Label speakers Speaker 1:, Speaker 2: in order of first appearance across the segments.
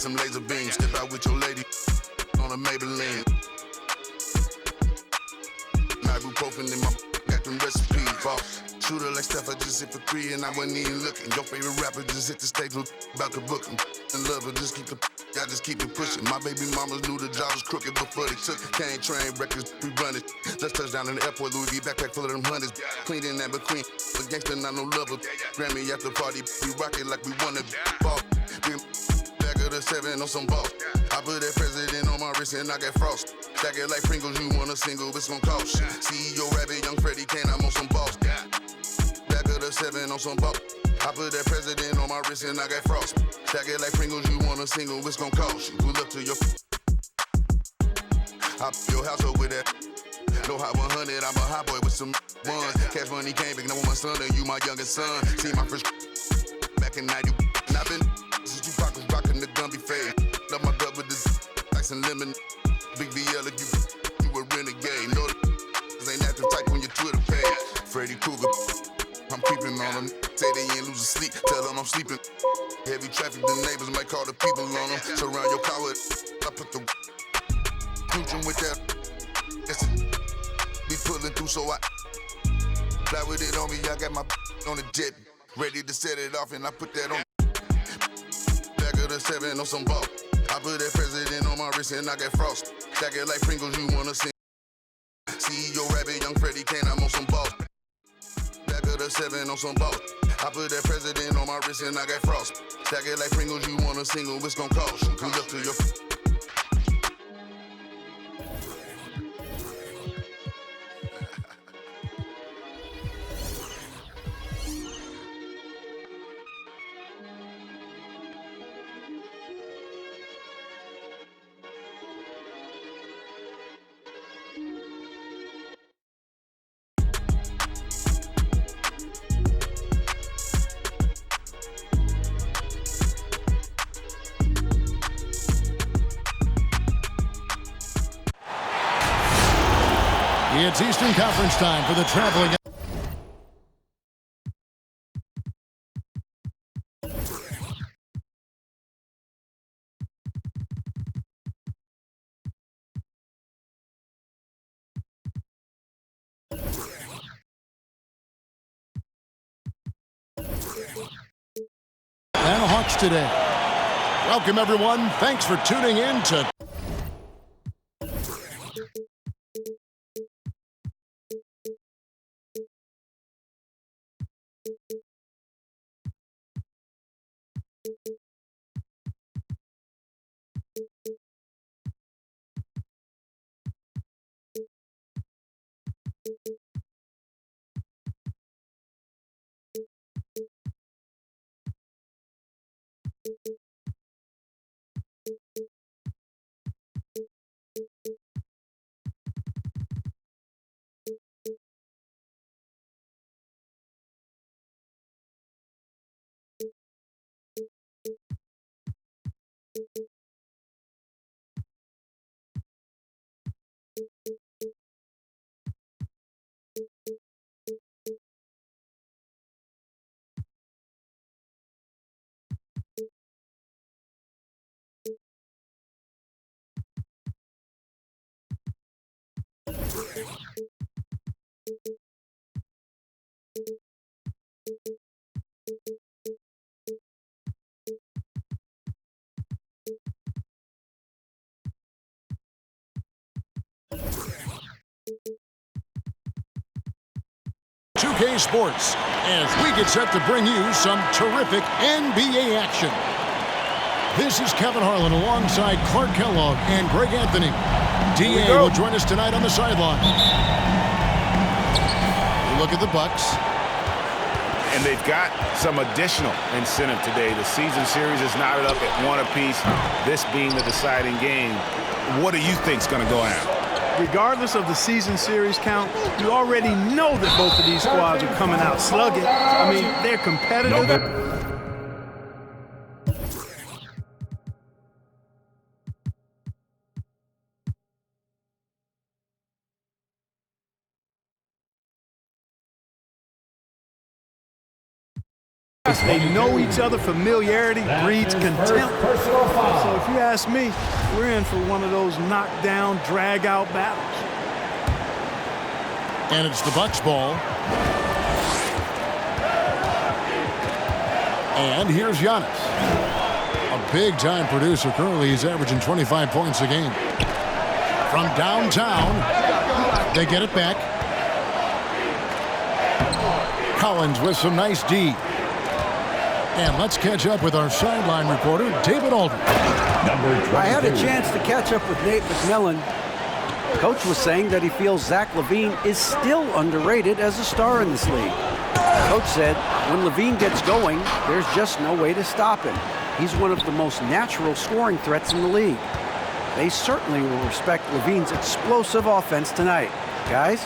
Speaker 1: some laser beams. Step out with your lady on a Maybelline. Ibuprofen in my got them recipes. Boss. Shooter like Steph, I just hit for 3 and I wasn't even looking. Your favorite rapper just hit the stage with about to book him. And love her, just keep the I just keep it pushing. My baby mamas knew the job was crooked before they took it. Can't train records, we run it. Just touched down in the airport, Louis V backpack full of them hundreds. Clean in that between, but gangster not no lover. Grammy after party, we rock it like we wanna ball. Back of the 7 on some balls. I put that president on my wrist and I got frost. Stack it like Pringles, you want a single, it's gon' cost. CEO Rabbit, Young Freddie Kane, I'm on some balls. Back of the 7 on some balls. I put that president on my wrist and I got frost. Stack it like Pringles, you want a single, it's gon' cost you. Pull up to your hop your house up with that. No hot 100, I'm a hot boy with some ones. Cash money came back, now with my son and you my youngest son. See my first back in 90. And I've been since you was rocking the Gumby fade. Love my gut with this ice and lemon. Big BL if you a renegade. No, this ain't active type on your Twitter page. Freddy Krueger, I'm creeping on them. Say they ain't losing sleep, tell them I'm sleeping. Heavy traffic, the neighbors might call the people on them. Surround your car with, I put the cruising with that. Be pulling through, so I fly with it on me. I got my on the jet, ready to set it off, and I put that on. Back of the 7 on some ball. I put that president on my wrist, and I got frost. Stack it like Pringles, you wanna see. CEO Rabbit, Young Freddie Kane, I'm on some balls. Back of the 7 on some balls. I put that president on my wrist and I got frost. Stack it like Pringles, you want a single, it's gon' cost you. Good luck to your
Speaker 2: It's Eastern Conference time for the traveling. And Hawks today. Welcome, everyone. Thanks for tuning in to K Sports as we get set to bring you some terrific NBA action. This is Kevin Harlan alongside Clark Kellogg and Greg Anthony. DA will join us tonight on the sideline. We look at the Bucks.
Speaker 3: And they've got some additional incentive today. The season series is knotted up at 1 apiece, this being the deciding game. What do you think is going to go out?
Speaker 4: Regardless of the season series count, you already know that both of these squads are coming out slugging. I mean, they're competitive. They know each other. Familiarity breeds contempt. So if you ask me, we're in for one of those knockdown, drag-out battles.
Speaker 2: And it's the Bucks ball. And here's Giannis. A big-time producer. Currently, he's averaging 25 points a game. From downtown, they get it back. Collins with some nice D. And let's catch up with our sideline reporter, David Aldridge.
Speaker 5: I had a chance to catch up with Nate McMillan. Coach was saying that he feels Zach LaVine is still underrated as a star in this league. Coach said when LaVine gets going, there's just no way to stop him. He's one of the most natural scoring threats in the league. They certainly will respect LaVine's explosive offense tonight. Guys?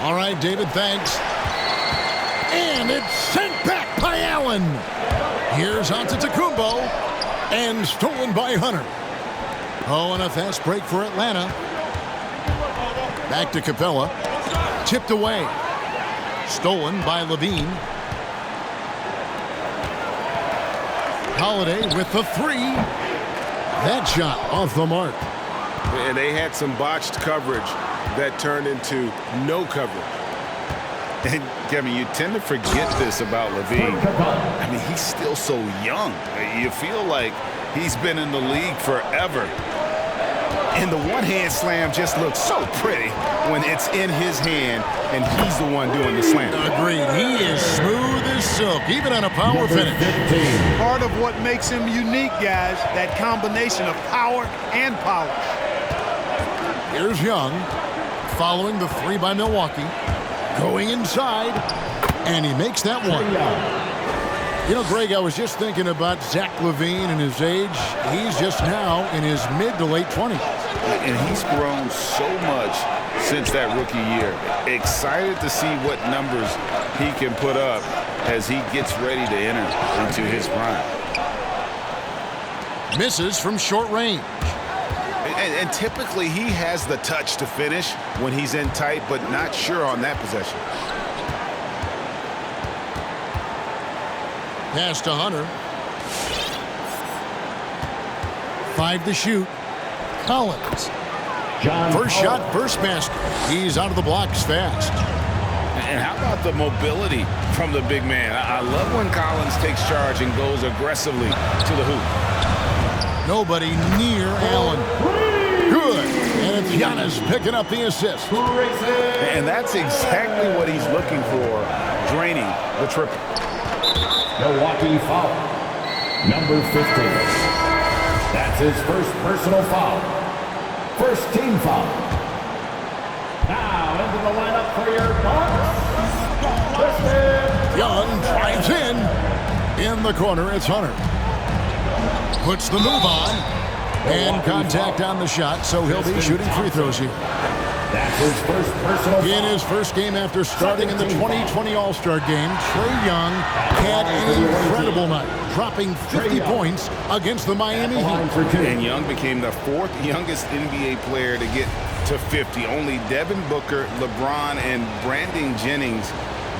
Speaker 2: All right, David, thanks. And it's sent back by Allen. Here's Antetokounmpo, and stolen by Hunter. Oh, and a fast break for Atlanta. Back to Capella. Tipped away. Stolen by LaVine. Holiday with the three. That shot off the mark.
Speaker 3: And they had some botched coverage that turned into no coverage. And, Kevin, you tend to forget this about LaVine. I mean, he's still so young. You feel like he's been in the league forever. And the one-hand slam just looks so pretty when it's in his hand and he's the one doing the slam.
Speaker 2: Agreed. He is smooth as silk, even on a power finish.
Speaker 4: Part of what makes him unique, guys, that combination of power and polish.
Speaker 2: Here's Young, following the three by Milwaukee. Going inside, and he makes that one. You know, Greg, I was just thinking about Zach LaVine and his age. He's just now in his mid to late 20s.
Speaker 3: And he's grown so much since that rookie year. Excited to see what numbers he can put up as he gets ready to enter into his prime.
Speaker 2: Misses from short range.
Speaker 3: And typically he has the touch to finish when he's in tight, but not sure on that possession.
Speaker 2: Pass to Hunter. 5 to shoot. Collins. First shot, first basket. He's out of the blocks fast.
Speaker 3: And how about the mobility from the big man? I love when Collins takes charge and goes aggressively to the hoop.
Speaker 2: Nobody near Allen. Good. And it's Giannis picking up the assist.
Speaker 3: And that's exactly what he's looking for, draining the triple.
Speaker 6: Milwaukee foul. Number 15. That's his first personal foul. First team foul. Now into the lineup for your Bucks.
Speaker 2: Young drives in the corner, it's Hunter. Puts the move on. And contact on the shot, so he'll be shooting free throws here.
Speaker 6: That's his first personal foul.
Speaker 2: In his first game after starting in the 2020 All-Star game, Trae Young had an incredible night, dropping 50 points against the Miami Heat.
Speaker 3: And Young became the 4th youngest NBA player to get to 50. Only Devin Booker, LeBron, and Brandon Jennings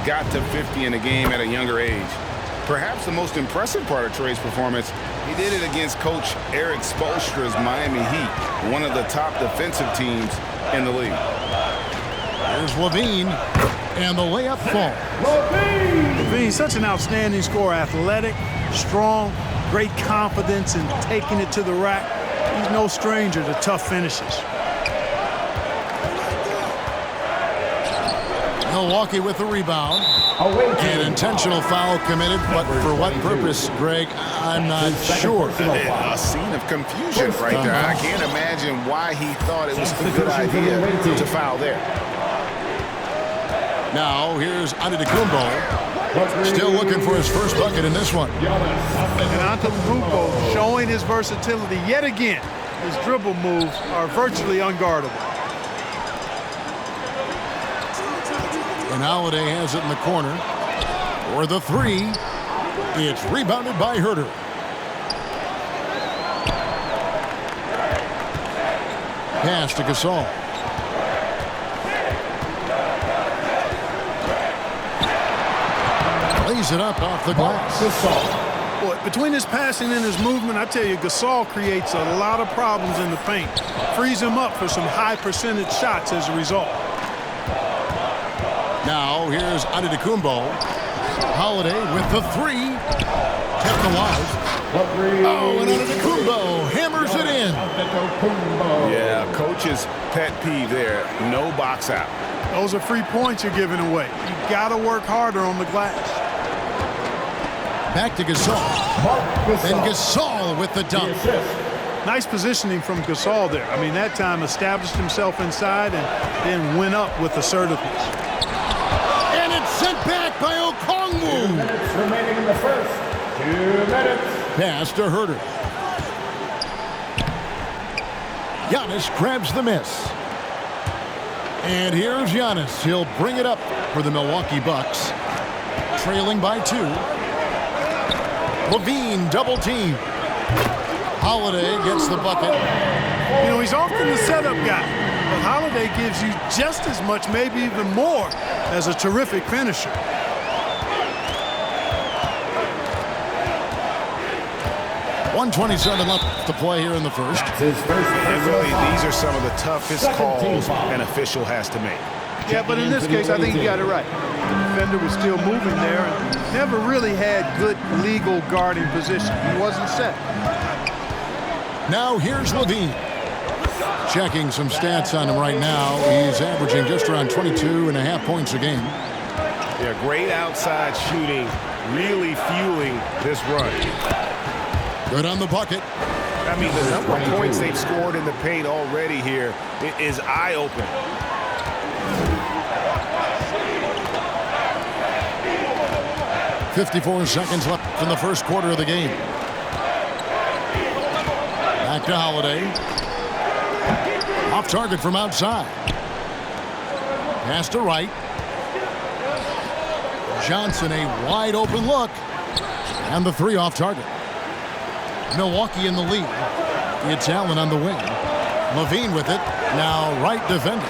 Speaker 3: got to 50 in a game at a younger age. Perhaps the most impressive part of Trae's performance, he did it against Coach Eric Spoelstra's Miami Heat, one of the top defensive teams in the league.
Speaker 2: There's LaVine, and the layup fall.
Speaker 4: LaVine, such an outstanding scorer, athletic, strong, great confidence in taking it to the rack. He's no stranger to tough finishes.
Speaker 2: Milwaukee with the rebound. An intentional foul committed, but for what purpose, Greg, I'm not sure.
Speaker 3: A scene of confusion right there. I can't imagine why he thought it was a good idea to foul there.
Speaker 2: Now, here's Antetokounmpo, still looking for his first bucket in this one.
Speaker 4: And Antetokounmpo showing his versatility yet again. His dribble moves are virtually unguardable.
Speaker 2: And Holiday has it in the corner. For the three, it's rebounded by Herter. Pass to Gasol. lays it up off the glass.
Speaker 4: Boy, between his passing and his movement, I tell you, Gasol creates a lot of problems in the paint. Frees him up for some high percentage shots as a result.
Speaker 2: Now here's Antetokounmpo. Holiday with the three. Kept alive. Oh, and Antetokounmpo hammers it in.
Speaker 3: Yeah, coach's pet peeve there. No box out.
Speaker 4: Those are free points you're giving away. You got to work harder on the glass.
Speaker 2: Back to Gasol. And Gasol with the dunk.
Speaker 4: Nice positioning from Gasol there. I mean, that time established himself inside and then went up with assertiveness.
Speaker 2: And it's sent back by Okongwu.
Speaker 6: 2 minutes remaining in the first. 2 minutes.
Speaker 2: Pass to Herter. Giannis grabs the miss. And here's Giannis. He'll bring it up for the Milwaukee Bucks. Trailing by 2. Levine double team. Holiday gets the bucket.
Speaker 4: You know, he's often the setup guy, but Holiday gives you just as much, maybe even more, as a terrific finisher.
Speaker 2: .127 left to play here in the first.
Speaker 3: And really, these are some of the toughest calls an official has to make.
Speaker 4: Yeah, but in this case, I think he got it right. The defender was still moving there and never really had good legal guarding position. He wasn't set.
Speaker 2: Now here's Levine. Checking some stats on him right now. He's averaging just around 22.5 points a game.
Speaker 3: Yeah, great outside shooting, really fueling this run.
Speaker 2: Good on the bucket.
Speaker 3: I mean, the number of points they've scored in the paint already here is eye-opening.
Speaker 2: .54 seconds left in the first quarter of the game. Back to Holiday. Off target from outside. Pass to Wright. Johnson, a wide open look. And the three off target. Milwaukee in the lead. It's Allen on the wing. Levine with it. Now Wright defending.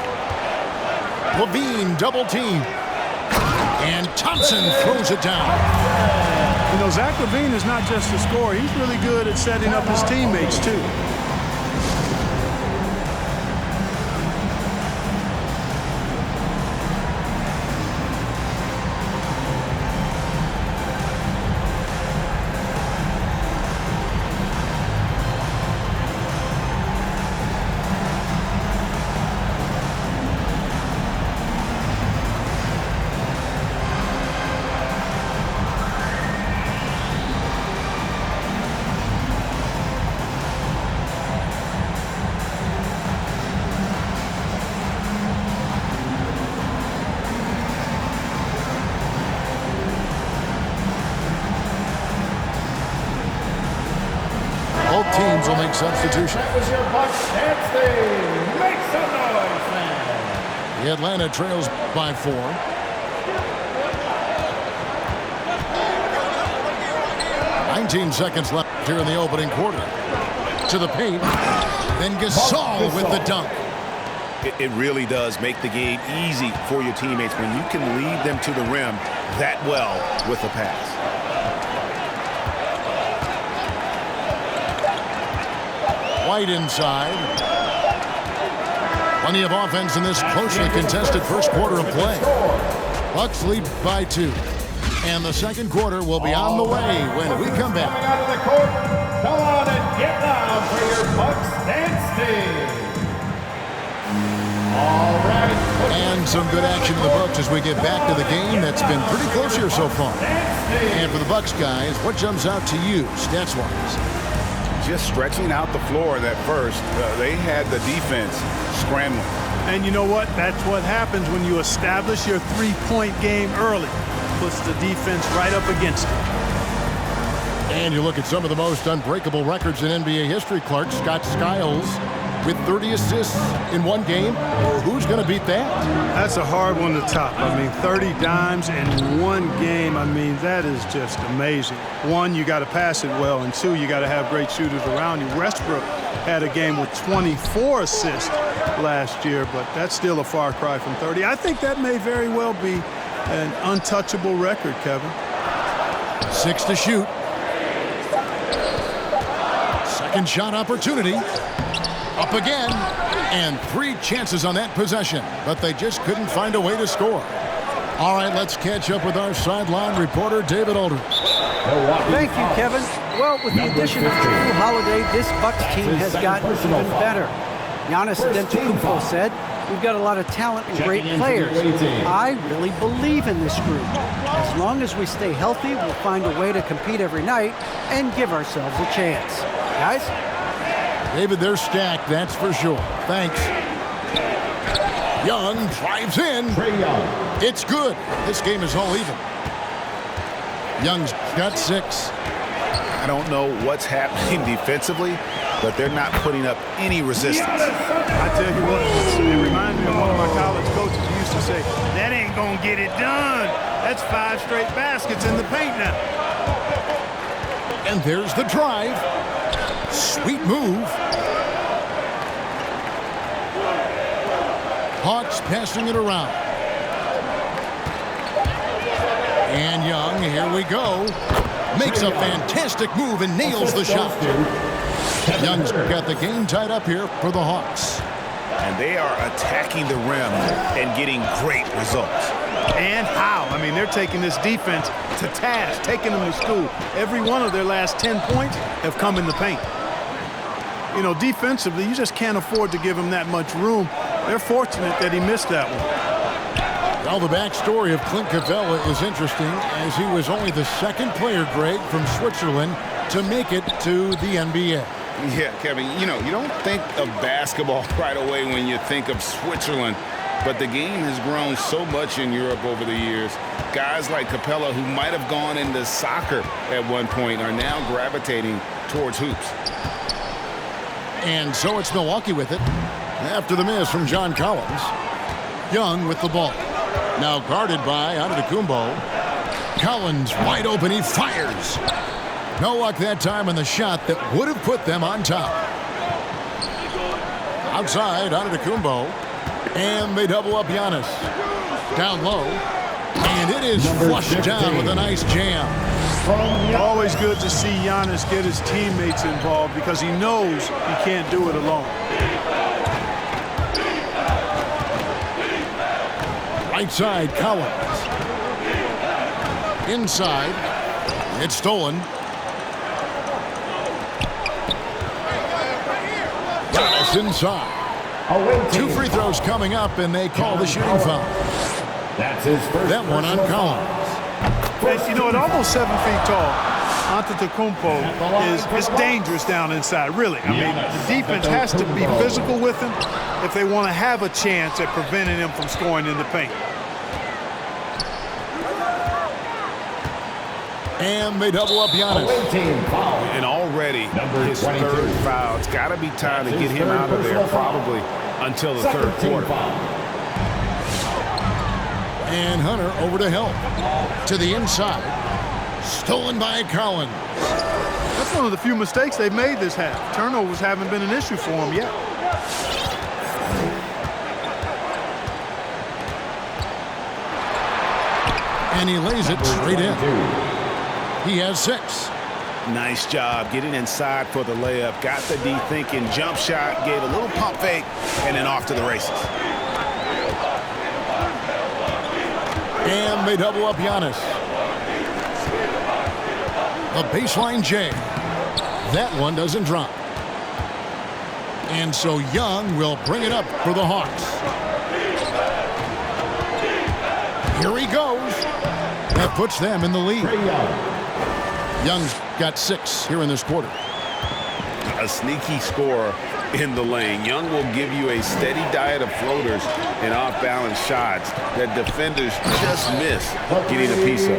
Speaker 2: Levine double team. And Thompson throws it down.
Speaker 4: You know, Zach LaVine is not just a scorer. He's really good at setting up his teammates, too.
Speaker 2: Both teams will make substitutions.
Speaker 6: That was your Bucks dancing. Make some noise, man.
Speaker 2: The Atlanta trails by 4. .19 seconds left here in the opening quarter. To the paint. Then Gasol with the dunk.
Speaker 3: It really does make the game easy for your teammates when you can lead them to the rim that well with a pass.
Speaker 2: White inside. Plenty of offense in this closely contested first quarter of play. Bucks lead by 2. And the second quarter will be on the way when we come back.
Speaker 6: Coming out of the court, come on and get down for your Bucks dance team. All right.
Speaker 2: And some good action in the Bucks as we get back to the game that's been pretty close here so far. And for the Bucks guys, what jumps out to you stats-wise?
Speaker 3: Just stretching out the floor that first. They had the defense scrambling.
Speaker 4: And you know what? That's what happens when you establish your three-point game early. Puts the defense right up against it.
Speaker 2: And you look at some of the most unbreakable records in NBA history, Clark. Scott Skiles with 30 assists in one game. Who's going to beat that?
Speaker 4: That's a hard one to top. I mean, 30 dimes in one game. I mean, that is just amazing. One, you got to pass it well, and two, you got to have great shooters around you. Westbrook had a game with 24 assists last year, but that's still a far cry from 30. I think that may very well be an untouchable record, Kevin.
Speaker 2: 6 to shoot. Second shot opportunity. Up again. And 3 chances on that possession, but they just couldn't find a way to score. All right, let's catch up with our sideline reporter, David Aldridge.
Speaker 5: Thank you, Kevin. Well, with the addition of Jrue Holiday, this Bucks team has gotten even better. Giannis Antetokounmpo said, "We've got a lot of talent and great players. I really believe in this group. As long as we stay healthy, we'll find a way to compete every night and give ourselves a chance." Guys?
Speaker 2: David, they're stacked, that's for sure. Thanks. Young drives in. It's good. This game is all even. Young's got 6.
Speaker 3: I don't know what's happening defensively, but they're not putting up any resistance.
Speaker 4: I tell you what, it reminds me of one of my college coaches who used to say, "That ain't gonna get it done. That's 5 straight baskets in the paint now."
Speaker 2: And there's the drive. Sweet move. Hawks passing it around. And Young, here we go. Makes a fantastic move and nails the shot. Young's got the game tied up here for the Hawks.
Speaker 3: And they are attacking the rim and getting great results.
Speaker 4: And how? I mean, they're taking this defense to task, taking them to school. Every one of their last 10 points have come in the paint. You know, defensively, you just can't afford to give him that much room. They're fortunate that he missed that one.
Speaker 2: Well, the backstory of Clint Capella is interesting, as he was only the 2nd player, Greg, from Switzerland to make it to the NBA.
Speaker 3: Yeah, Kevin, you know, you don't think of basketball right away when you think of Switzerland, but the game has grown so much in Europe over the years. Guys like Capella, who might have gone into soccer at one point, are now gravitating towards hoops.
Speaker 2: And so it's Milwaukee with it. After the miss from John Collins. Young with the ball. Now guarded by Antetokounmpo. Collins wide open, he fires. No luck that time on the shot that would have put them on top. Outside, Antetokounmpo. And they double up Giannis. Down low. And it is flushed down with a nice jam.
Speaker 4: Always good to see Giannis get his teammates involved because he knows he can't do it alone.
Speaker 2: Right side, Collins. Inside. It's stolen. Giannis inside. 2 free throws coming up, and they call the shooting foul.
Speaker 6: That's his first.
Speaker 2: That one on Collins.
Speaker 4: And, you know, at almost 7 feet tall, Antetokounmpo is dangerous down inside, really. I mean, the defense has to be physical with him if they want to have a chance at preventing him from scoring in the paint.
Speaker 2: And they double up Giannis.
Speaker 3: And already his 3rd foul. It's got to be time to get him out of there probably until the 3rd quarter.
Speaker 2: And Hunter over to help. To the inside. Stolen by Collins.
Speaker 4: That's one of the few mistakes they've made this half. Turnovers haven't been an issue for them yet.
Speaker 2: And he lays it straight in. He has 6.
Speaker 3: Nice job getting inside for the layup. Got the D thinking, jump shot, gave a little pump fake, and then off to the races.
Speaker 2: And they double up Giannis. A baseline J. That one doesn't drop. And so Young will bring it up for the Hawks. Here he goes. That puts them in the lead. Young's got 6 here in this quarter.
Speaker 3: A sneaky scorer in the lane. Young will give you a steady diet of floaters and off-balance shots that defenders just miss getting a piece of.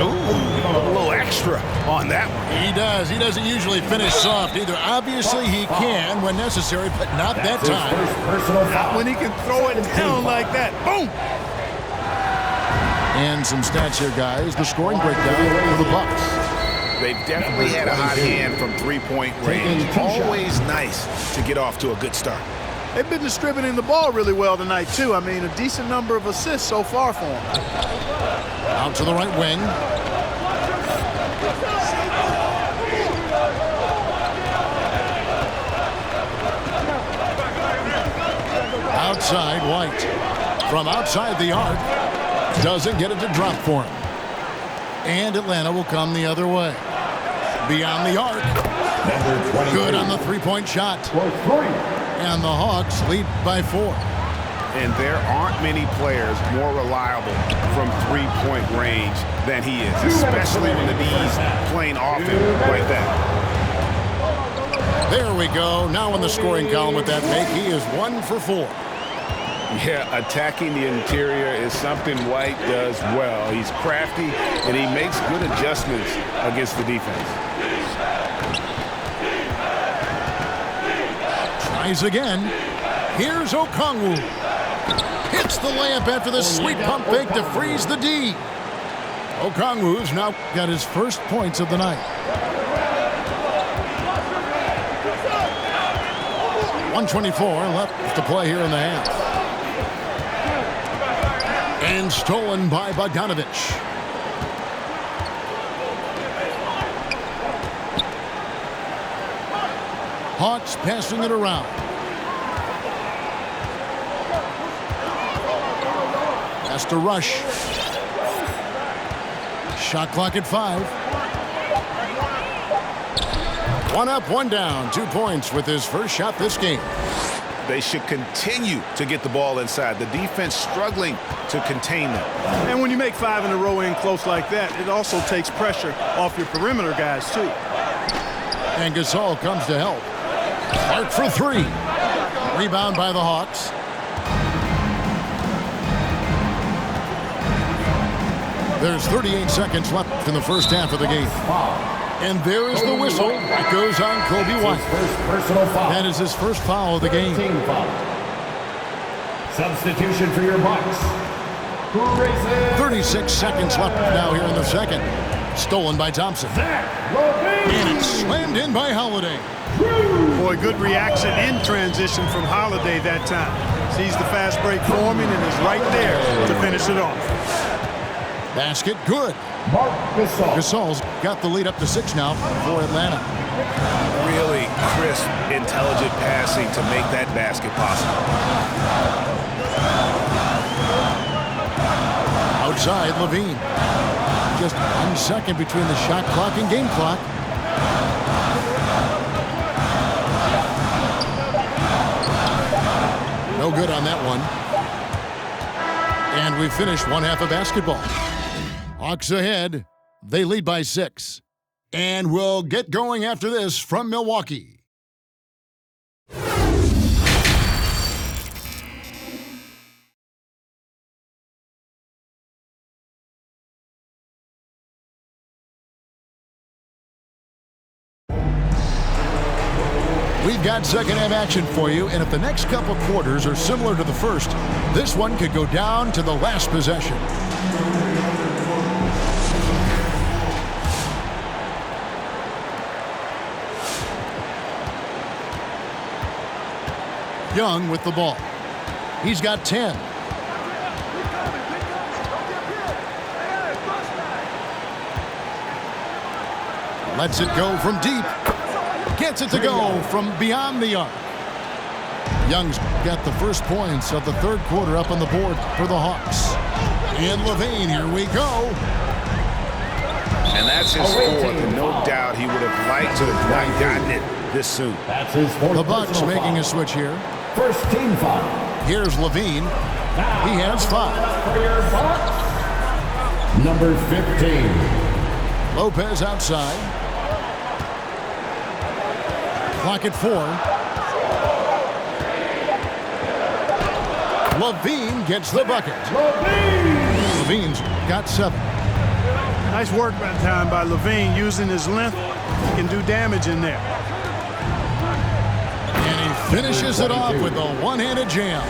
Speaker 3: Ooh, a little extra on that one.
Speaker 2: He does. He doesn't usually finish soft either. Obviously, he can when necessary, but not that time.
Speaker 4: Not when he can throw it down like that. Boom!
Speaker 2: And some stats here, guys. The scoring breakdown for the Bucks.
Speaker 3: They've definitely had a hot hand from three-point range. Always nice to get off to a good start.
Speaker 4: They've been distributing the ball really well tonight, too. I mean, a decent number of assists so far for them.
Speaker 2: Out to the right wing. Outside, White. From outside the arc. Doesn't get it to drop for him. And Atlanta will come the other way. Beyond the arc. Good on the three-point shot. And the Hawks lead by 4.
Speaker 3: And there aren't many players more reliable from three-point range than he is, especially when the D's playing off him like that.
Speaker 2: There we go. Now in the scoring column with that make, he is 1 for 4.
Speaker 3: Yeah, attacking the interior is something White does well. He's crafty, and he makes good adjustments against the defense.
Speaker 2: Tries again. Here's Okongwu. Hits the layup after the sweet pump fake to freeze the D. Okongwu's now got his first points of the night. 124 left to play here in the half. And stolen by Bogdanovich. Hawks passing it around. Has to rush. Shot clock at 5. 1 up, 1 down. 2 points with his first shot this game.
Speaker 3: They should continue to get the ball inside. The defense struggling to contain them.
Speaker 4: And when you make 5 in a row in close like that, it also takes pressure off your perimeter guys, too.
Speaker 2: And Gasol comes to help. Clark for 3. Rebound by the Hawks. There's 38 seconds left in the first half of the game. And there is the whistle. It goes on Kobe White. That is his first foul of the game.
Speaker 6: Substitution for your Bucks.
Speaker 2: 36 seconds left now here in the second. Stolen by Thompson. And it's slammed in by Holiday.
Speaker 4: Boy, good reaction in transition from Holiday that time. Sees the fast break forming and is right there to finish it off.
Speaker 2: Basket good.
Speaker 6: Marc Gasol.
Speaker 2: Gasol's got the lead up to 6 now for Atlanta.
Speaker 3: Really crisp, intelligent passing to make that basket possible.
Speaker 2: Outside, Levine. Just 1 second between the shot clock and game clock. No good on that one. And we finish one half of basketball. Hawks ahead. They lead by 6. And we'll get going after this from Milwaukee. We've got second half action for you, and if the next couple quarters are similar to the first, this one could go down to the last possession. Young with the ball. He's got 10. Lets it go from deep. Gets it to go from beyond the arc. Young's got the first points of the third quarter up on the board for the Hawks. And Levine, here we go.
Speaker 3: And that's his fourth, and no doubt he would have liked to have not gotten it this soon.
Speaker 6: That's his fourth.
Speaker 2: The Bucks making a switch here.
Speaker 6: First team foul.
Speaker 2: Here's Levine. He has 5.
Speaker 6: For your Bucks, number 15.
Speaker 2: Lopez outside. Clock at 4. Levine gets the bucket. Levine's got 7.
Speaker 4: Nice work that time by Levine, using his length. He can do damage in there.
Speaker 2: And he finishes it off with a one-handed jam.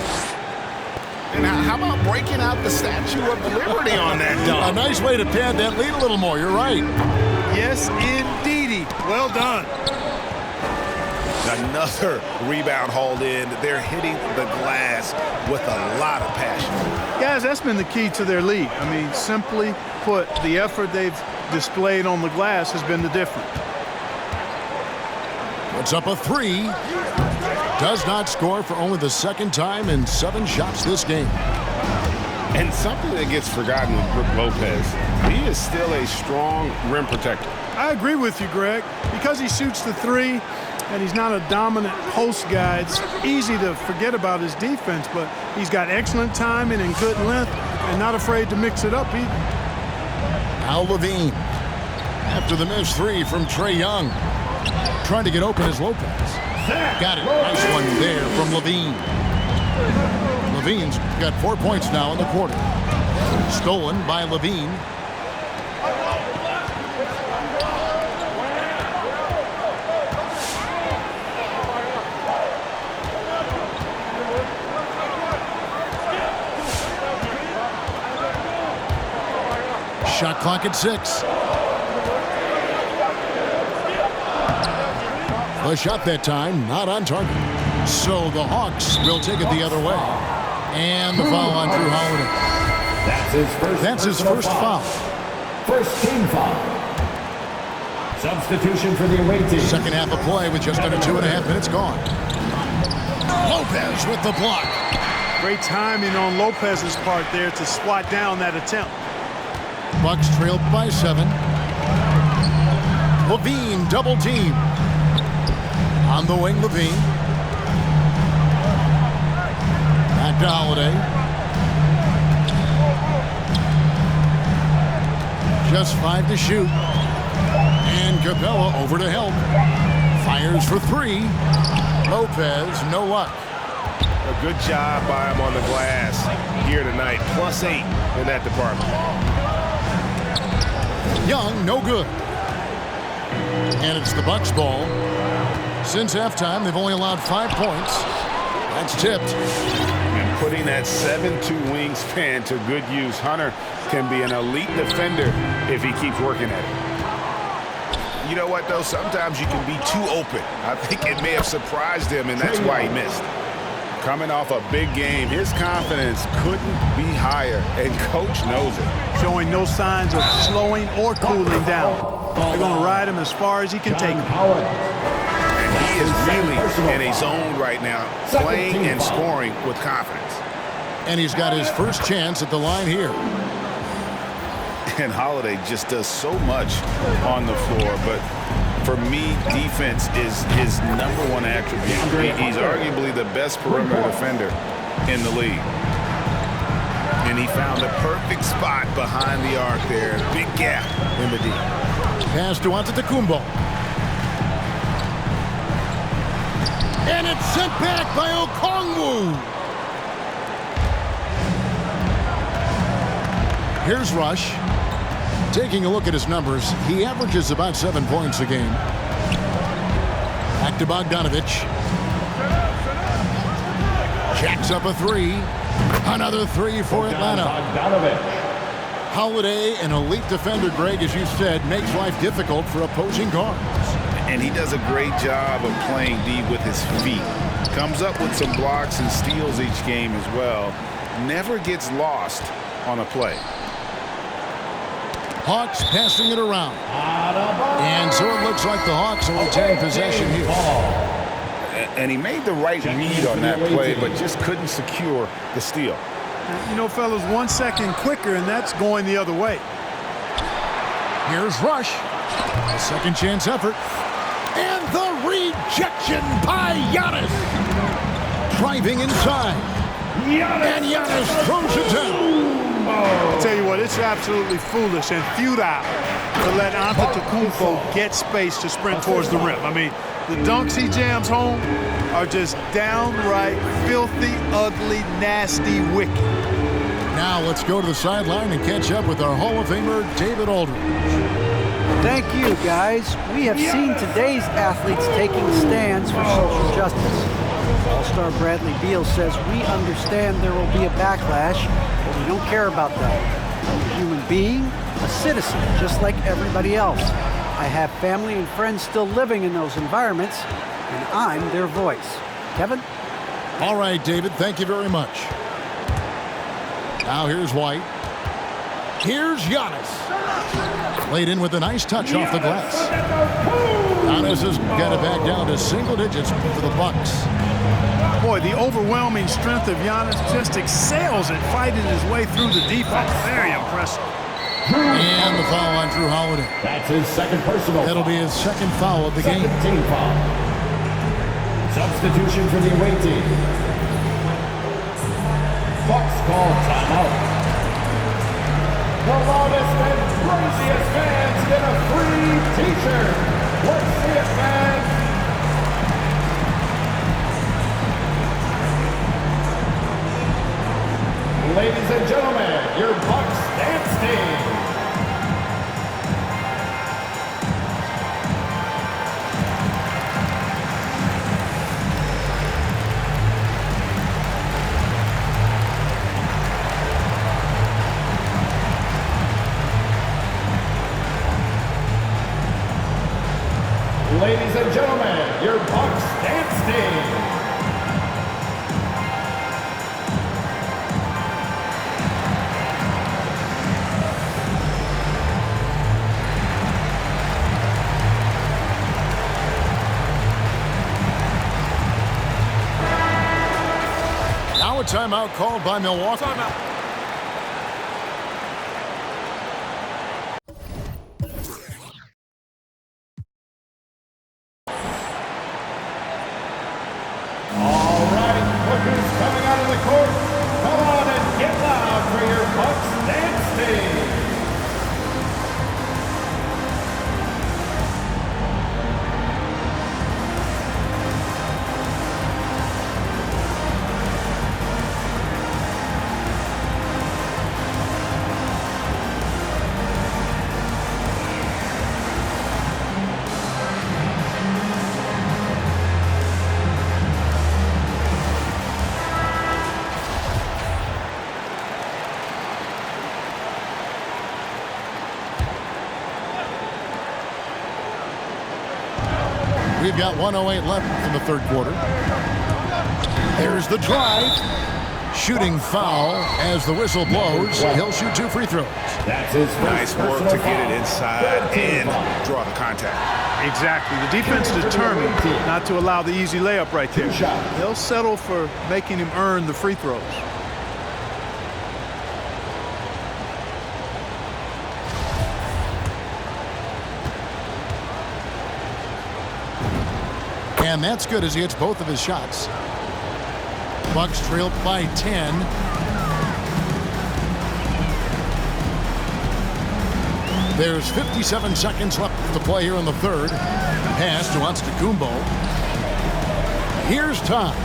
Speaker 3: And how about breaking out the Statue of Liberty on that
Speaker 2: A
Speaker 3: dunk?
Speaker 2: nice way to pad that lead a little more. You're right.
Speaker 4: Yes, indeedy. Well done.
Speaker 3: Another rebound hauled in. They're hitting the glass with a lot of passion.
Speaker 4: Guys, that's been the key to their lead. I mean, simply put, the effort they've displayed on the glass has been the difference.
Speaker 2: Puts up a three. Does not score for only the second time in 7 shots this game.
Speaker 3: And something that gets forgotten with Brook Lopez, he is still a strong rim protector.
Speaker 4: I agree with you, Greg. Because he shoots the three and he's not a dominant post guy, it's easy to forget about his defense, but he's got excellent timing and good length and not afraid to mix it up either.
Speaker 2: Al LaVine, after the missed three from Trae Young, trying to get open as Lopez. Got it. Nice one there from LaVine. LaVine's got 4 points now in the quarter. Stolen by LaVine. Shot clock at 6. The shot that time, not on target. So the Hawks will take it the other way. And the foul on Drew Holiday.
Speaker 6: That's his first foul. First team foul. Substitution for the away team.
Speaker 2: Second half of play with just under 2.5 minutes gone. Lopez with the block.
Speaker 4: Great timing on Lopez's part there to swat down that attempt.
Speaker 2: Bucks trailed by 7. LaVine double team. On the wing, LaVine. Back to Holiday. Just 5 to shoot. And Capella over to help. Fires for 3. Lopez, no luck.
Speaker 3: A good job by him on the glass here tonight. +8 in that department.
Speaker 2: Young, no good. And it's the Bucks ball. Since halftime, they've only allowed 5 points. That's tipped.
Speaker 3: And putting that 7'2" wingspan to good use. Hunter can be an elite defender if he keeps working at it. You know what, though? Sometimes you can be too open. I think it may have surprised him, and that's why he missed. Coming off a big game, his confidence couldn't be higher, and Coach knows it.
Speaker 4: Showing no signs of slowing or cooling down. They're going to ride him as far as he can take him.
Speaker 3: He is really in a zone right now, playing and scoring with confidence.
Speaker 2: And he's got his first chance at the line here.
Speaker 3: And Holiday just does so much on the floor, but for me, defense is his #1 attribute. He's arguably the best perimeter defender in the league. And he found the perfect spot behind the arc there. Big gap in the D.
Speaker 2: Pass to Antetokounmpo. And it's sent back by Okongwu. Here's Rush. Taking a look at his numbers, he averages about 7 points a game. Back to Bogdanovic. Jacks up a 3. Another 3 for Atlanta. Holiday, an elite defender, Greg, as you said, makes life difficult for opposing guards.
Speaker 3: And he does a great job of playing D with his feet. Comes up with some blocks and steals each game as well. Never gets lost on a play.
Speaker 2: Hawks passing it around. And so it looks like the Hawks will retain possession here.
Speaker 3: And he made the right read on that play, but just couldn't secure the steal.
Speaker 4: You know, fellas, 1 second quicker, and that's going the other way.
Speaker 2: Here's Rush. A second chance effort. And the rejection by Giannis. Driving inside. And Giannis throws it down.
Speaker 4: I'll tell you what, it's absolutely foolish and futile to let Antetokounmpo get space to sprint towards the rim. I mean, the dunks he jams home are just downright filthy, ugly, nasty, wicked.
Speaker 2: Now let's go to the sideline and catch up with our Hall of Famer, David Aldridge.
Speaker 5: Thank you, guys. We have seen today's athletes taking stands for social justice. All-Star Bradley Beal says, "We understand there will be a backlash, but we don't care about that. I'm a human being, a citizen, just like everybody else. I have family and friends still living in those environments, and I'm their voice. Kevin?
Speaker 2: All right, David, thank you very much. Now here's White. Here's Giannis. Played in with a nice touch off the glass. Giannis has got it back down to single digits for the Bucks.
Speaker 4: Boy, the overwhelming strength of Giannis just excels at fighting his way through the defense. Very impressive.
Speaker 2: And the foul on Drew Holiday.
Speaker 6: That's his second personal.
Speaker 2: That'll be his second foul of the game.
Speaker 6: Team foul. Substitution for the away team. Bucks call timeout. The loudest and craziest fans get a free t-shirt. Let's see it, fans. Ladies and gentlemen, your Bucks dance team. Ladies and gentlemen, your Bucks dance team.
Speaker 2: Now a timeout called by Milwaukee. We've got 1:08 left in the third quarter. There's the drive. Shooting foul as the whistle blows. He'll shoot 2 free throws.
Speaker 6: That's his
Speaker 3: Nice work to get it inside and draw the contact.
Speaker 4: Exactly. The defense is determined not to allow the easy layup right there. They'll settle for making him earn the free throws.
Speaker 2: And that's good as he hits both of his shots. Bucks trail by 10. There's 57 seconds left to play here in the third. Pass to Antetokounmpo. Here's Todd.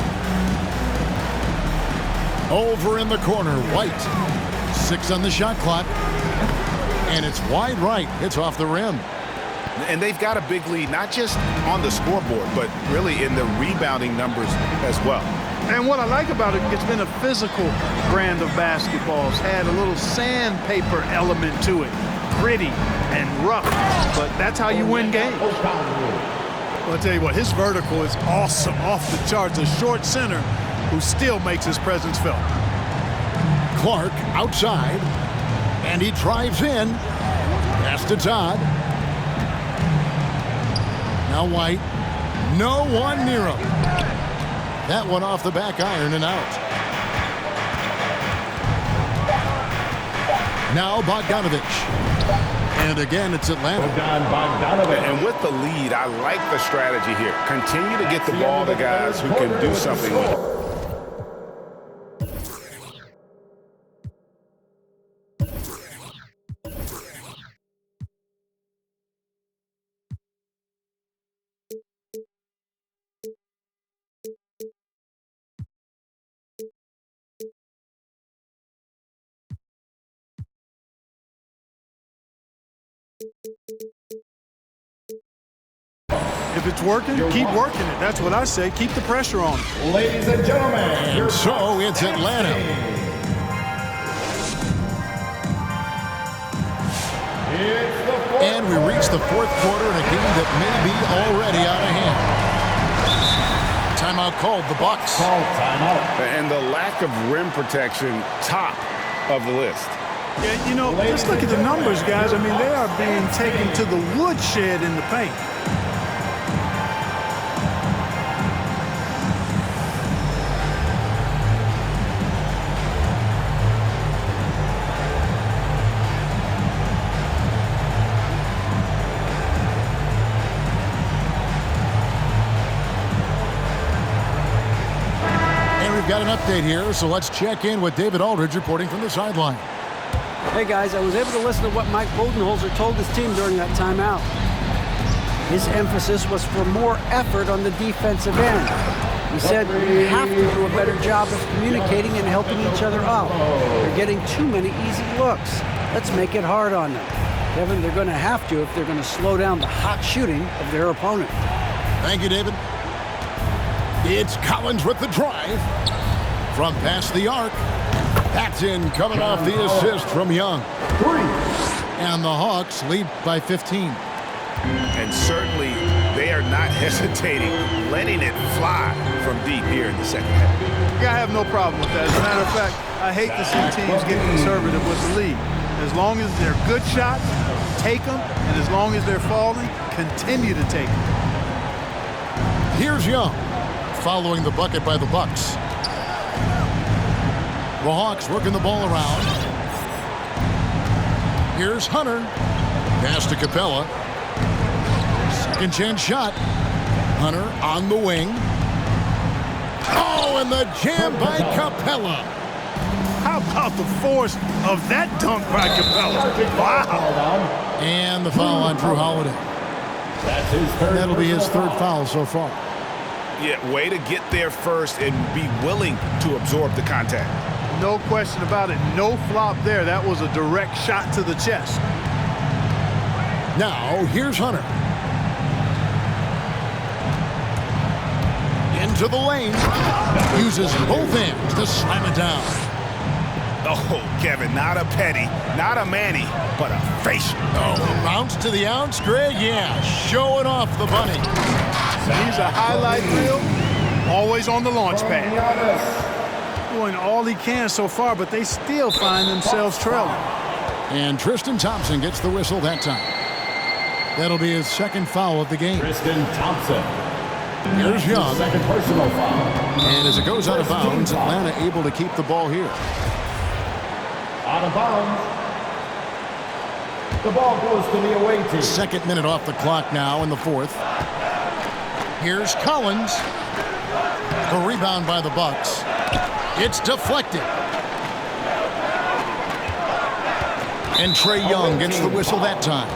Speaker 2: Over in the corner, White. 6 on the shot clock. And it's wide right. It's off the rim.
Speaker 3: And they've got a big lead, not just on the scoreboard, but really in the rebounding numbers as well.
Speaker 4: And what I like about it, it's been a physical brand of basketball. It's had a little sandpaper element to it. Gritty and rough, but that's how you win games. Well, I'll tell you what, his vertical is awesome, off the charts. A short center who still makes his presence felt.
Speaker 2: Clark outside, and he drives in. Pass to Todd. Now White. No one near him. That one off the back iron and out. Now Bogdanovich. And again, it's Atlanta.
Speaker 3: And with the lead, I like the strategy here. Continue to get the ball to guys who can do something with it.
Speaker 4: If it's working, keep working it. That's what I say. Keep the pressure on.
Speaker 6: Ladies and gentlemen,
Speaker 2: and so it's Atlanta.
Speaker 6: It's the
Speaker 2: and we reach the fourth quarter in a game that may be already out of hand. Timeout called, the Bucks.
Speaker 6: Call timeout.
Speaker 3: And the lack of rim protection, top of the list.
Speaker 4: Yeah, you know, just look at the numbers, guys. I mean, they are being taken to the woodshed in the paint.
Speaker 2: Got an update here, so let's check in with David Aldridge reporting from the sideline.
Speaker 5: Hey guys, I was able to listen to what Mike Budenholzer told his team during that timeout. His emphasis was for more effort on the defensive end. He said we have to do a better job of communicating and helping each other out. They're getting too many easy looks. Let's make it hard on them. Kevin, they're going to have to if they're going to slow down the hot shooting of their opponent.
Speaker 2: Thank you, David. It's Collins with the drive. From past the arc, that's in, coming off the assist from Young. And the Hawks lead by 15.
Speaker 3: And certainly they are not hesitating, letting it fly from deep here in the second half.
Speaker 4: Yeah, I have no problem with that. As a matter of fact, I hate to see teams get conservative with the lead. As long as they're good shots, take them. And as long as they're falling, continue to take them.
Speaker 2: Here's Young, following the bucket by the Bucks. The Hawks working the ball around. Here's Hunter. Pass to Capella. Second chance shot. Hunter on the wing. Oh, and the jam by Capella.
Speaker 4: How about the force of that dunk by Capella? Wow.
Speaker 2: And the foul on Drew Holiday.
Speaker 6: That's his third.
Speaker 2: That'll be his third foul so far.
Speaker 3: Yeah, way to get there first and be willing to absorb the contact.
Speaker 4: No question about it. No flop there. That was a direct shot to the chest.
Speaker 2: Now, here's Hunter. Into the lane. Uses both hands to slam it down.
Speaker 3: Oh, Kevin, not a petty, not a Manny, but a facial.
Speaker 2: Oh, a bounce to the ounce, Greg? Yeah, showing off the bunny.
Speaker 4: He's a highlight reel, always on the launch pad. Doing all he can so far, but they still find themselves trailing.
Speaker 2: And Tristan Thompson gets the whistle that time. That'll be his second foul of the game.
Speaker 6: Tristan Thompson.
Speaker 2: Here's Young.
Speaker 6: Second personal foul.
Speaker 2: And as it goes out of bounds, Atlanta able to keep the ball here.
Speaker 6: Out of bounds. The ball goes to the away team.
Speaker 2: Second minute off the clock now in the fourth. Here's Collins. The rebound by the Bucks. It's deflected. And Trae Young gets the whistle that time.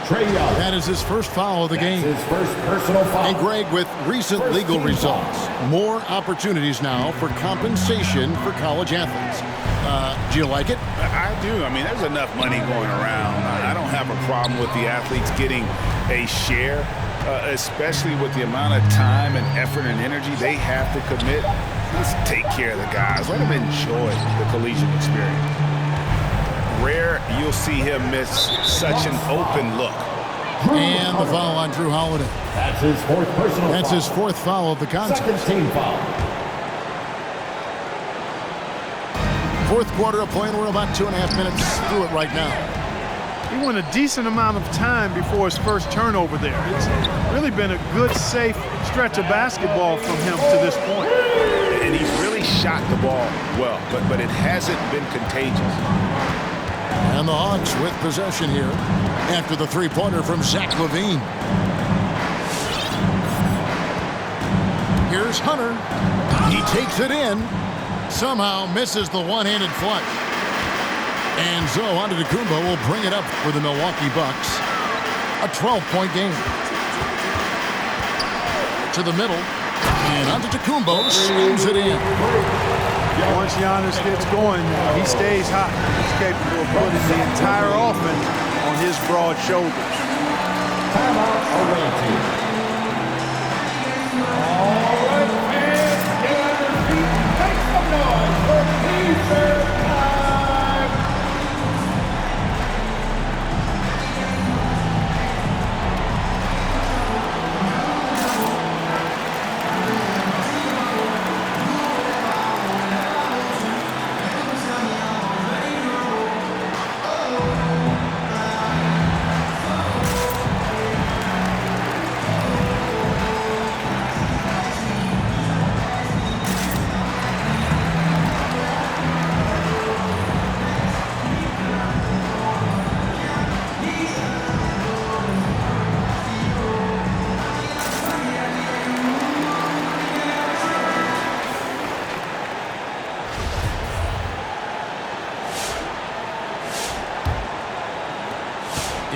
Speaker 6: Trae Young.
Speaker 2: That is his first foul of the game.
Speaker 6: His first personal foul.
Speaker 2: And Greg, with recent legal results, more opportunities now for compensation for college athletes. Do you like it?
Speaker 3: I do. I mean, there's enough money going around. I don't have a problem with the athletes getting a share, especially with the amount of time and effort and energy they have to commit. Let's take care of the guys. Let them enjoy the collegiate experience. Rare you'll see him miss such an open look.
Speaker 2: And the foul on Drew Holiday.
Speaker 6: That's his fourth personal foul.
Speaker 2: That's his fourth foul of the contest.
Speaker 6: Second team foul.
Speaker 2: Fourth quarter of play, and we're about 2.5 minutes through it right now.
Speaker 4: He went a decent amount of time before his first turnover there. It's really been a good, safe stretch of basketball from him to this point.
Speaker 3: And he's really shot the ball well, but it hasn't been contagious.
Speaker 2: And the Hawks with possession here after the three-pointer from Zach LaVine. Here's Hunter. He takes it in. Somehow misses the one-handed flush. And Zo Antetokounmpo will bring it up for the Milwaukee Bucks. A 12-point game. To the middle. And Antetokounmpo slams it in.
Speaker 4: Once Giannis gets going, he stays hot. He's capable of putting the entire offense on his broad shoulders.
Speaker 6: Timeout away team. All right, fans, get on your feet. Make some noise for T-shirt time.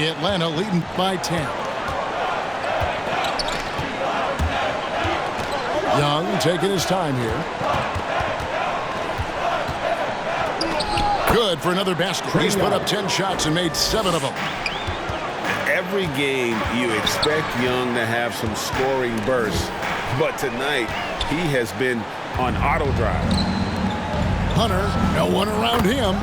Speaker 2: Atlanta leading by 10. Young taking his time here. Good for another basket. He's put up 10 shots and made 7 of them.
Speaker 3: Every game you expect Young to have some scoring bursts, but tonight he has been on auto drive.
Speaker 2: Hunter, no one around him.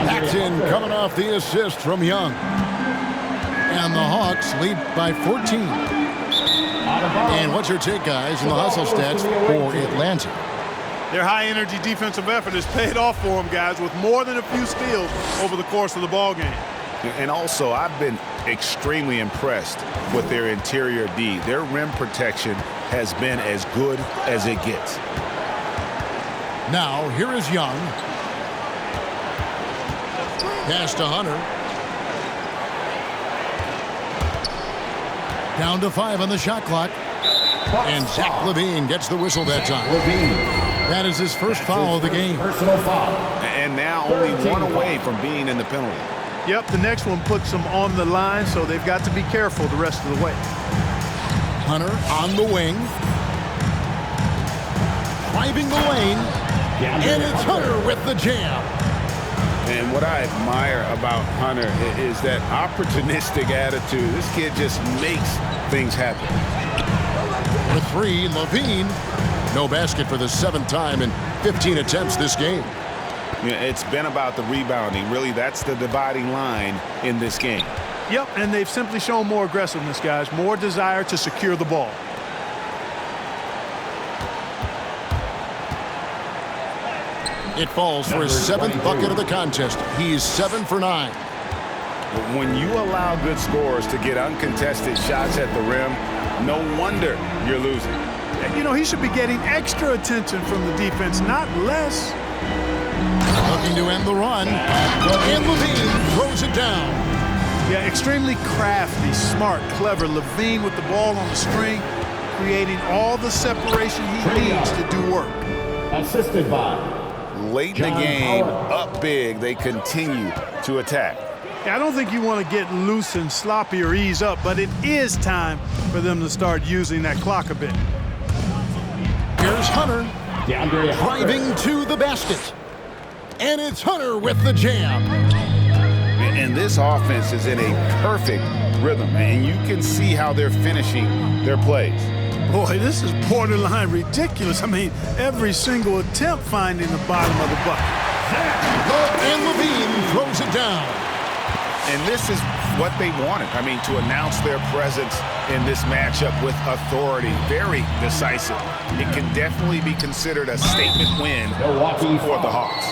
Speaker 2: Paxton coming off the assist from Young. And the Hawks lead by 14. And what's your take, guys, in the hustle stats for Atlanta?
Speaker 4: Their high-energy defensive effort has paid off for them, guys, with more than a few steals over the course of the ballgame.
Speaker 3: And also, I've been extremely impressed with their interior D. Their rim protection has been as good as it gets.
Speaker 2: Now, here is Young. Pass to Hunter. Down to 5 on the shot clock. And Zach LaVine gets the whistle that time. That is his first foul of the game.
Speaker 6: Personal foul.
Speaker 3: And now only one away from being in the penalty.
Speaker 4: Yep, the next one puts them on the line, so they've got to be careful the rest of the way.
Speaker 2: Hunter on the wing. Driving the lane. And it's Hunter with the jam.
Speaker 3: And what I admire about Hunter is that opportunistic attitude. This kid just makes things happen.
Speaker 2: The 3, LaVine. No basket for the 7th time in 15 attempts this game.
Speaker 3: Yeah, it's been about the rebounding. Really, that's the dividing line in this game.
Speaker 4: Yep, and they've simply shown more aggressiveness, guys. More desire to secure the ball.
Speaker 2: It falls for his 7th bucket of the contest. He's 7 for 9.
Speaker 3: When you allow good scorers to get uncontested shots at the rim, no wonder you're losing.
Speaker 4: You know, he should be getting extra attention from the defense, not less.
Speaker 2: Looking to end the run. And LaVine throws it down.
Speaker 4: Yeah, extremely crafty, smart, clever. LaVine with the ball on the string, creating all the separation he needs to do work.
Speaker 6: Assisted by
Speaker 3: Late in the game, up big, they continue to attack.
Speaker 4: I don't think you want to get loose and sloppy or ease up, but it is time for them to start using that clock a bit.
Speaker 2: Here's Hunter driving to the basket. And it's Hunter with the jam.
Speaker 3: And this offense is in a perfect rhythm, and you can see how they're finishing their plays.
Speaker 4: Boy, this is borderline ridiculous. I mean, every single attempt finding the bottom of the bucket.
Speaker 2: And LaVine throws it down.
Speaker 3: And this is what they wanted. I mean, to announce their presence in this matchup with authority, very decisive. It can definitely be considered a statement win for the Hawks.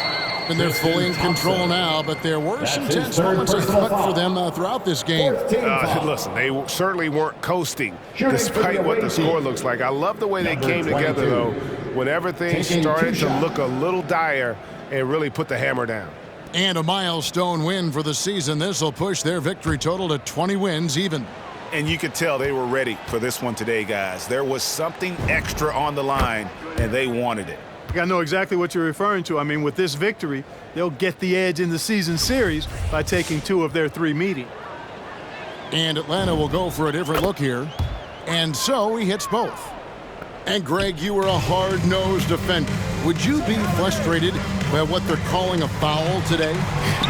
Speaker 2: And they're fully in control now, but there were some tense moments I thought for them throughout this game.
Speaker 3: Listen, they certainly weren't coasting despite what the score looks like. I love the way they came together, though, when everything started to look a little dire and really put the hammer down.
Speaker 2: And a milestone win for the season. This will push their victory total to 20 wins even.
Speaker 3: And you could tell they were ready for this one today, guys. There was something extra on the line, and they wanted it.
Speaker 4: I know exactly what you're referring to. I mean, with this victory, they'll get the edge in the season series by taking 2 of their 3 meetings.
Speaker 2: And Atlanta will go for a different look here. And so he hits both. And Greg, you were a hard-nosed defender. Would you be frustrated by what they're calling a foul today?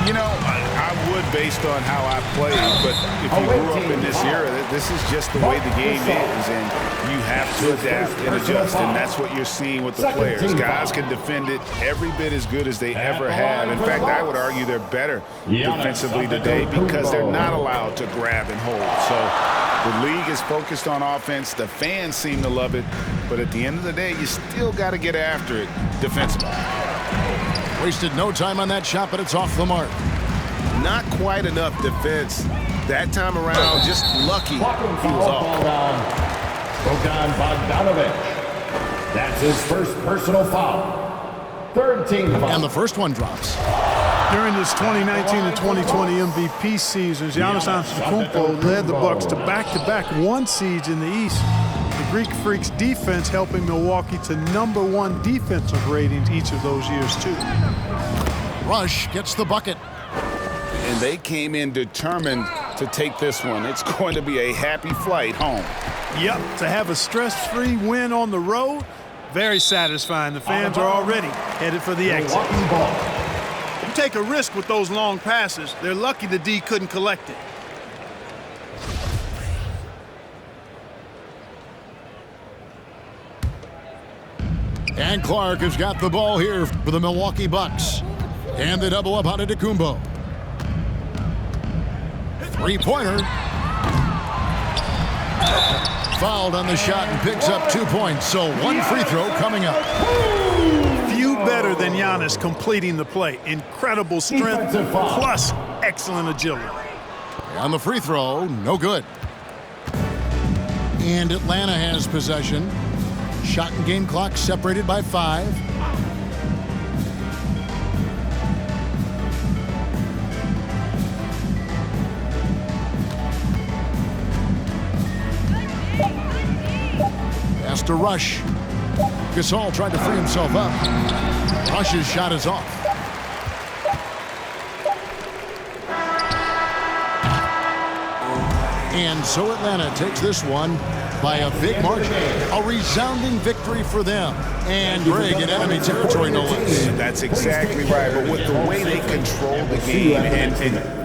Speaker 3: You know, I would based on how I played, but if you grew up in this era, this is just the way the game is, and you have to adapt and adjust, and that's what you're seeing with the players. Guys can defend it every bit as good as they ever have. In fact, I would argue they're better defensively today because they're not allowed to grab and hold. So the league is focused on offense. The fans seem to love it, but at the end of the day, you still got to get after it defensively.
Speaker 2: Wasted no time on that shot, but it's off the mark.
Speaker 3: Not quite enough defense that time around. Just lucky he was off.
Speaker 6: Bogdan Bogdanovic. That's his first personal foul. Third team foul.
Speaker 2: And the first one drops.
Speaker 4: During this 2019 and 2020 MVP seasons, Giannis Antetokounmpo led the Bucks to back-to-back 1 seeds in the East. The Greek Freaks defense helping Milwaukee to #1 defensive ratings each of those years, too.
Speaker 2: Rush gets the bucket.
Speaker 3: And they came in determined to take this one. It's going to be a happy flight home.
Speaker 4: Yep, to have a stress-free win on the road, very satisfying. The fans are already headed for the exit. You take a risk with those long passes. They're lucky the D couldn't collect it.
Speaker 2: And Clark has got the ball here for the Milwaukee Bucks. And they double up on Antetokounmpo. Three-pointer. Fouled on the shot and picks up 2 points. So one free throw coming up.
Speaker 4: Few better than Giannis completing the play. Incredible strength plus excellent agility.
Speaker 2: On the free throw, no good. And Atlanta has possession. Shot and game clock separated by 5. Has to rush. Gasol tried to free himself up. Rush's shot is off. And so Atlanta takes this one by a big margin. A resounding victory for them. And Greg in enemy territory, no less.
Speaker 3: That's exactly right. But with the way they control the game and